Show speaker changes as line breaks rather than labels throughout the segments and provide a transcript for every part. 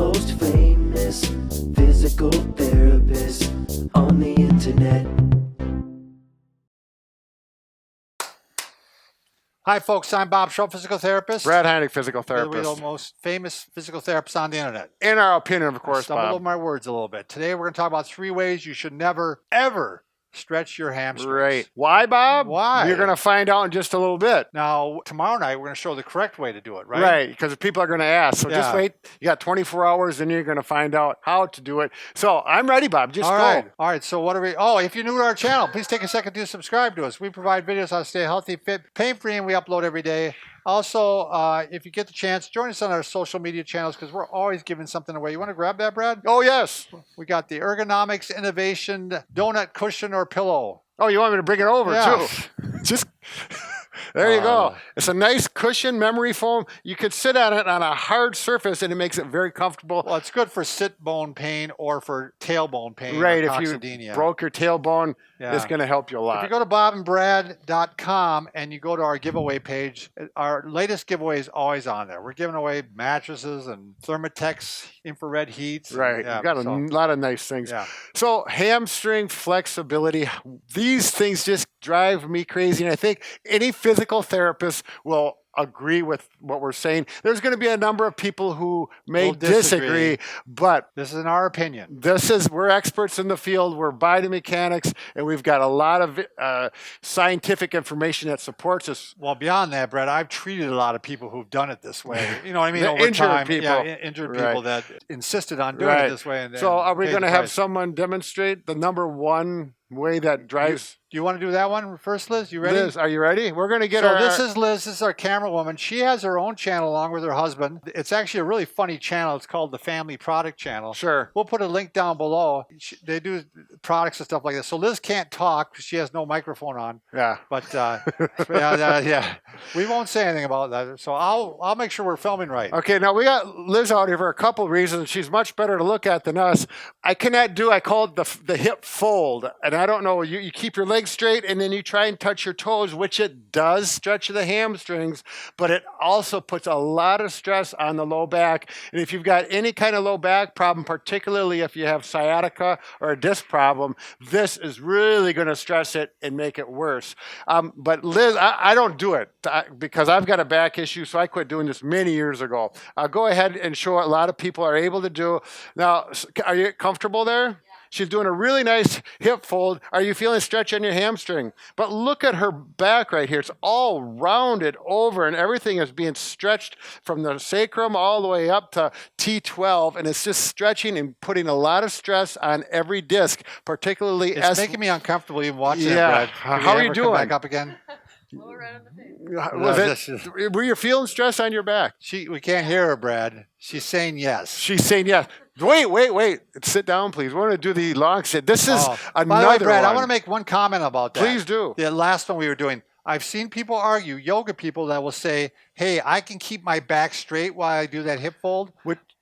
most famous physical therapist on the internet.
Hi, folks. I'm Bob Shaw, physical therapist.
Brad Heineck, physical
We're
therapist.
the most famous physical therapists on the internet.
In our opinion, of course,
Stumbled
Bob.
over my words a little bit. Today, we're going to talk about 3 ways you should never, ever stretch your hamstrings.
Right. Why, Bob?
Why?
You're going to find out in just a little bit.
Now, tomorrow night, we're going to show the correct way to do it, right?
Right, because people are going to ask. So just
Yeah.
wait. You got 24 hours, and you're going to find out how to do it. So I'm ready, Bob. Just go.
All right. So what are we? Oh, if you're new to our channel, please take a second to subscribe to us. We provide videos how to stay healthy, fit, pain-free, and we upload every day. Also, if you get the chance, join us on our social media channels because we're always giving something away. You want to grab that, Brad?
Oh, yes.
We got the Ergonomics Innovation Donut Cushion or Pillow.
Oh, you want me to bring it over,
Yeah.
too? Just... There you go. It's a nice cushion, memory foam. You could sit on it on a hard surface, and it makes it very comfortable.
Well, it's good for sit bone pain or for tailbone pain.
Right,
or
if you
coccydynia.
broke your tailbone,
Yeah.
it's going to help you a lot.
If you go to bobandbrad.com and you go to our giveaway page, our latest giveaway is always on there. We're giving away mattresses and Thermatex infrared heats.
Right.
Yeah,
You've got a lot of nice things.
Yeah.
So hamstring flexibility, these things just drive me crazy. And I think any physical therapist will agree with what we're saying. There's going to be a number of people who may
Will disagree.
disagree, but
This is in our opinion.
we're experts in the field. We're biomechanics, and we've got a lot of scientific information that supports us.
Well, beyond that, Brad, I've treated a lot of people who've done it this way. You know what I mean?
The
Over
injured
time.
people.
Yeah, injured people
Right.
that insisted on doing
Right.
it this way. And
So are we
paid
going to
the
have
price.
someone demonstrate the number one way that drives?
Do you want to do that one first, Liz? You ready?
Liz, are you ready? We're going to get
So
our...
this is Liz. This is our camera woman. She has her own channel along with her husband. It's actually a really funny channel. It's called the Family Product Channel.
Sure.
We'll put a link down below. They do products and stuff like this. So Liz can't talk because she has no microphone on.
Yeah.
But yeah, we won't say anything about that. So I'll make sure we're filming right.
Okay, now we got Liz out here for a couple of reasons. She's much better to look at than us. I call it the hip fold. And I don't know, you keep your legs straight and then you try and touch your toes, which it does stretch the hamstrings, but it also puts a lot of stress on the low back. And if you've got any kind of low back problem, particularly if you have sciatica or a disc problem, this is really going to stress it and make it worse. But Liz, I don't do it because I've got a back issue, so I quit doing this many years ago. I'll go ahead and show what a lot of people are able to do. Now, are you comfortable there? Yeah. She's doing a really nice hip fold. Are you feeling stretch on your hamstring? But look at her back right here. It's all rounded over and everything is being stretched from the sacrum all the way up to T12. And it's just stretching and putting a lot of stress on every disc, particularly
It's making me uncomfortable even watching it,
Yeah.
Brad.
How are you doing?
Come back up again.
Were you feeling stress on your back?
We can't hear her, Brad. She's saying yes.
She's saying yes. Wait. Sit down, please. We're going to do the long sit. This is another
By the way, Brad,
one.
I want to make one comment about that.
Please do.
The last one we were doing. I've seen people argue, yoga people that will say, hey, I can keep my back straight while I do that hip fold.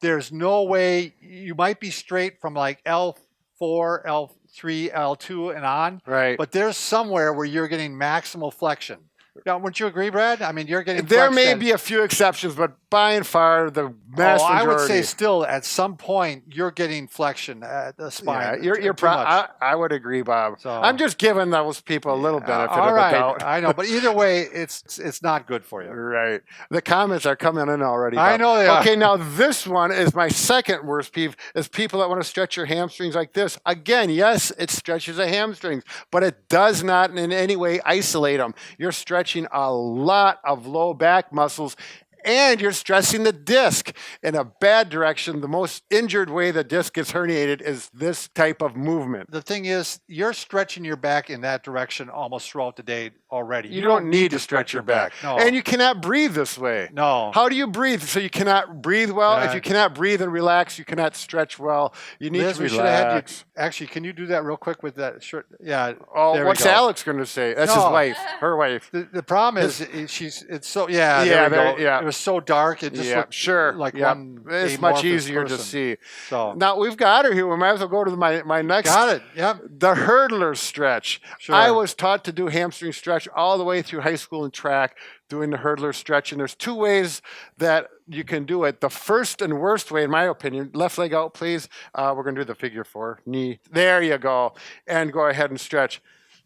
There's no way. You might be straight from like L4, L3, L2 and on.
Right.
But there's somewhere where you're getting maximal flexion. Now, wouldn't you agree, Brad? I mean, you're getting
There may be a few exceptions, but by and far, the vast majority.
I would say still, at some point, you're getting flexion at the spine.
Yeah, you're I would agree, Bob. So, I'm just giving those people a little benefit of the doubt.
I know, but either way, it's not good for you.
Right. The comments are coming in already, Bob.
I know they are.
Okay, now this one is my second worst peeve, is people that want to stretch your hamstrings like this. Again, yes, it stretches the hamstrings, but it does not in any way isolate them. You're stretching a lot of low back muscles, and you're stressing the disc in a bad direction. The most injured way the disc gets herniated is this type of movement.
The thing is, you're stretching your back in that direction almost throughout the day already.
You don't need to stretch your back.
No.
And you cannot breathe this way.
No.
How do you breathe? So you cannot breathe well. If you cannot breathe and relax, you cannot stretch well. You need to relax.
Actually, can you do that real quick with that shirt? Yeah.
Oh, what's Alex going to say? That's his wife, her wife.
The problem is it's so, there we go. It was so dark. It just looked like one.
It's much easier to see.
So
now we've got her here. We might as well go to my next.
Got it. Yep.
The hurdler stretch.
Sure.
I was taught to do hamstring stretch all the way through high school and track. doing the hurdler stretch. And there's two ways that you can do it. The first and worst way, in my opinion, left leg out, please. We're going to do the figure 4, knee. There you go. And go ahead and stretch.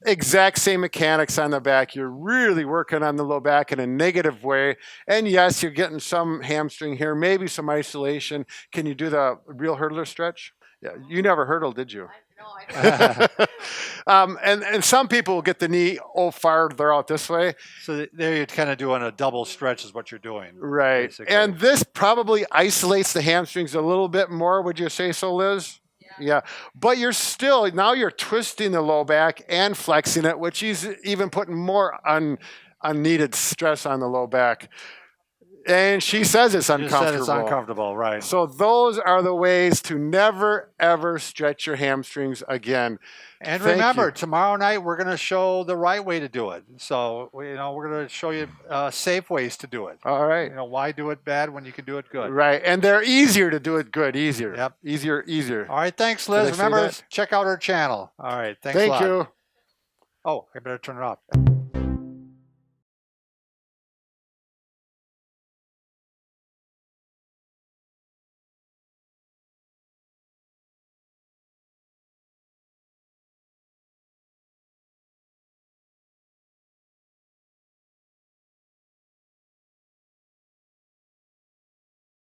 Exact same mechanics on the back. You're really working on the low back in a negative way. And yes, you're getting some hamstring here, maybe some isolation. Can you do the real hurdler stretch? Yeah, you never hurdled, did you?
No, I don't.
And some people will get the knee farther out this way.
So there you're kind of doing a double stretch is what you're doing.
Right.
Basically.
And this probably isolates the hamstrings a little bit more. Would you say so, Liz? Yeah. But you're still, now you're twisting the low back and flexing it, which is even putting more unneeded stress on the low back. And she says it's
You
uncomfortable.
said it's uncomfortable, right?
So those are the ways to never, ever stretch your hamstrings again.
And
Thank
remember,
you.
tomorrow night we're going to show the right way to do it. So we're going to show you safe ways to do it.
All right.
Why do it bad when you can do it good?
Right. And they're easier to do it good. Easier.
Yep.
Easier.
All right, thanks,
Did I
Liz.
say
Remember,
that?
check out our channel. All right, thanks a
Thank
lot.
you.
Oh, I better turn it off.